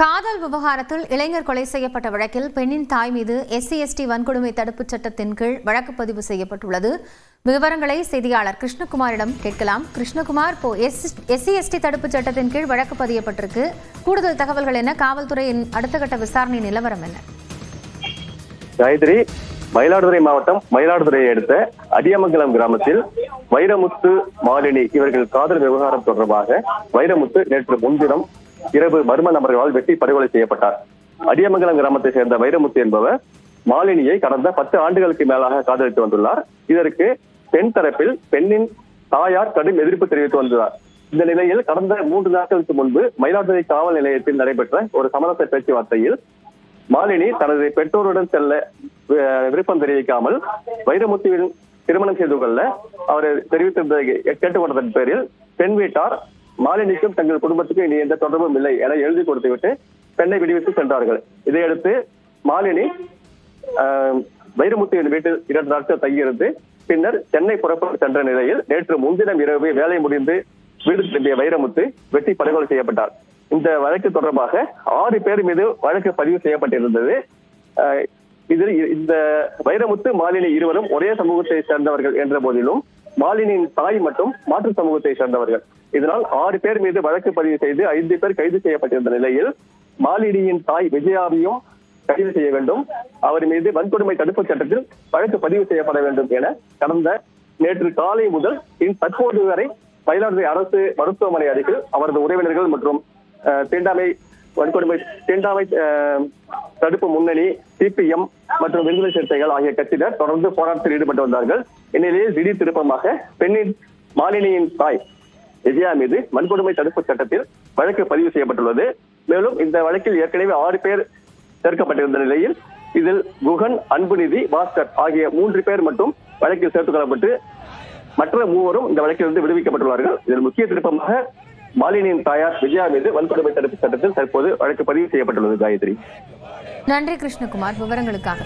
காதல் விவகாரத்தில் இளைஞர் கொலை செய்யப்பட்ட வழக்கில் பெண்ணின் தாய் மீது SC/ST வன்கொடுமை தடுப்புச் சட்டத்தின் கீழ் வழக்கு பதிவு செய்யப்பட்டுள்ளது. விவரங்களை செய்தியாளர் கிருஷ்ணகுமாரிடம் கேட்கலாம். கிருஷ்ணகுமார், இப்போ SC/ST தடுப்புச் சட்டத்தின் கீழ் வழக்கு பதியப்பட்டிருக்கு. கூடுதல் தகவல்கள் என்ன? காவல்துறையின் அடுத்த கட்ட விசாரணை நிலவரம் என்ன? காயத்ரி, மயிலாடுதுறை மாவட்டம் மயிலாடுதுறையை அடுத்த அடியமங்கலம் கிராமத்தில் வைரமுத்து, மாலினி இவர்கள் காதல் விவகாரம் தொடர்பாக வைரமுத்து நேற்று முன்தினம் இரவு மர்ம நபர்களால் வெட்டி படுகொலை செய்யப்பட்டார். அடியமங்கலம் கிராமத்தை சேர்ந்த வைரமுத்து என்பவர் மாலினியை கடந்த 10 ஆண்டுகளுக்கு மேலாக காதலித்து வந்துள்ளார். இதற்கு பெண் தரப்பில் பெண்ணின் தாயார் கடும் எதிர்ப்பு தெரிவித்து வந்துள்ளார். இந்த நிலையில் கடந்த 3 நாட்களுக்கு முன்பு மயிலாடுதுறை காவல் நிலையத்தில் நடைபெற்ற ஒரு சமரச பேச்சுவார்த்தையில் மாலினி தனது பெற்றோருடன் செல்ல விருப்பம் தெரிவிக்காமல் வைரமுத்துவின் திருமணம் செய்து கொள்ள அவர் தெரிவித்திருந்த கேட்டுக்கொண்டதன் பேரில் பெண் வீட்டார் மாலினிக்கும் தங்கள் குடும்பத்துக்கும் இனி எந்த தொடர்பும் இல்லை என எழுதி கொடுத்துவிட்டு பெண்ணை விடுவித்து சென்றார்கள். இதையடுத்து மாலினி வைரமுத்துவின் வீட்டில் 2 நாட்கள் தங்கியிருந்து பின்னர் சென்னை புறப்பட்டு சென்ற நிலையில் நேற்று முன்தினம் இரவு வேலை முடிந்து வீடு திரும்பிய வைரமுத்து வெட்டி படுகொலை செய்யப்பட்டார். இந்த வழக்கு தொடர்பாக 6 பேர் மீது வழக்கு பதிவு செய்யப்பட்டிருந்தது. இதில் இந்த வைரமுத்து, மாலினி இருவரும் ஒரே சமூகத்தை சேர்ந்தவர்கள் என்ற போதிலும் மாலினியின் தாய் மற்றும் மாற்று சமூகத்தை சேர்ந்தவர்கள். இதனால் 6 பேர் மீது வழக்கு பதிவு செய்து 5 பேர் கைது செய்யப்பட்டிருந்த நிலையில் மாலினியின் தாய் விஜயாவையும் கைது செய்ய வேண்டும், அவர் மீது வன்கொடுமை தடுப்புச் சட்டத்தில் வழக்கு பதிவு செய்யப்பட வேண்டும் என கடந்த நேற்று காலை முதல் தற்போது வரை மயிலாடுதுறை அரசு மருத்துவமனை அருகில் அவரது உறவினர்கள் மற்றும் தீண்டாமை தடுப்பு முன்னணி, CPM மற்றும் விடுதலை சிறுத்தைகள் ஆகிய கட்சியினர் தொடர்ந்து போராட்டத்தில் ஈடுபட்டு வந்தார்கள். இந்நிலையில் திடீர் திருப்பமாக பெண்ணின் மாலினியின் தாய் விஜயா மீது வன்கொடுமை தடுப்பு சட்டத்தில் வழக்கு பதிவு செய்யப்பட்டுள்ளது. மேலும் இந்த வழக்கில் ஏற்கனவே 6 பேர் சேர்க்கப்பட்டிருந்த நிலையில் இதில் குகன், அன்புநிதி, பாஸ்கர் ஆகிய 3 பேர் மட்டும் வழக்கில் சேர்த்துக் கொள்ளப்பட்டு மற்ற 3 இந்த வழக்கிலிருந்து விடுவிக்கப்பட்டுள்ளார்கள். இதில் முக்கிய திருப்பமாக மாலினியின் தாயார் விஜயா மீது வன்கொடுமை தடுப்பு சட்டத்தில் தற்போது வழக்கு பதிவு செய்யப்பட்டுள்ளது. காயத்ரி, நன்றி கிருஷ்ணகுமார் விவரங்களுக்காக.